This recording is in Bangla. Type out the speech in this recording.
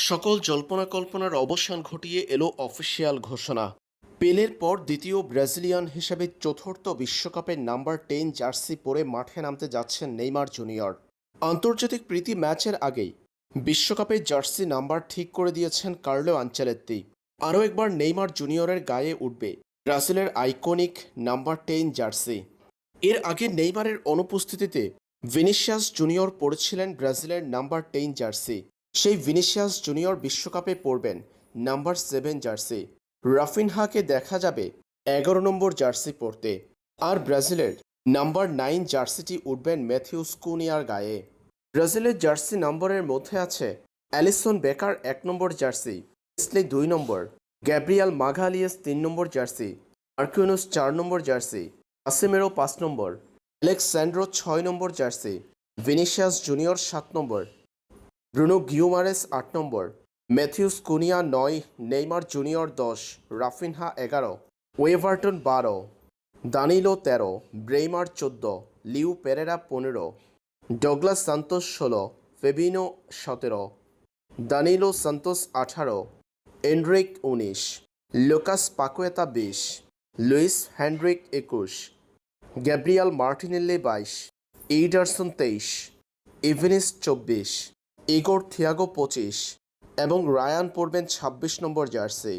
সকল জল্পনা কল্পনার অবসান ঘটিয়ে এলো অফিসিয়াল ঘোষণা। পেলের পর দ্বিতীয় ব্রাজিলিয়ান হিসেবে চতুর্থ বিশ্বকাপের নাম্বার 10 জার্সি পরে মাঠে নামতে যাচ্ছেন নেইমার জুনিয়র। আন্তর্জাতিক প্রীতি ম্যাচের আগেই বিশ্বকাপের জার্সি নাম্বার ঠিক করে দিয়েছেন কার্লো আনচেলত্তি। আরও একবার নেইমার জুনিয়রের গায়ে উঠবে ব্রাজিলের আইকনিক নাম্বার 10 জার্সি। এর আগে নেইমারের অনুপস্থিতিতে ভিনিসিয়াস জুনিয়র পরেছিলেন ব্রাজিলের নাম্বার 10 জার্সি। সেই ভিনিসিয়াস জুনিয়র বিশ্বকাপে পরবেন নাম্বার 7 জার্সি। রাফিনহাকে দেখা যাবে 11 নম্বর জার্সি পরতে। আর ব্রাজিলের নাম্বার 9 জার্সিটি উঠবেন ম্যাথিউস কুনিয়ার গায়ে। ব্রাজিলের জার্সি নম্বরের মধ্যে আছে অ্যালিসন বেকার 1 নম্বর জার্সি, এসলি 2 number, Gabriel Magalhaes 3 number jersey, Marquinhos 4 number jersey, Casemiro 5 number, Alex Sandro 6 number jersey, Vinicius Junior 7 number, Bruno Guimaraes 8 number, Matheus Cunha 9, Neymar Junior 10, Raphinha 11, Weverton 12, Danilo 13, Bremer 14, Leo Pereira 15, Douglas Santos 16, Fabinho 17, Danilo Santos 18, Endrick 19, Lucas Paqueta 20, Luiz Henrique 21, Gabriel Martinelli 22, এইডারসন 23, ইভিনিস 24, ইগোর Thiago 25 এবং রায়ান পরবেন 26 নম্বর জার্সি।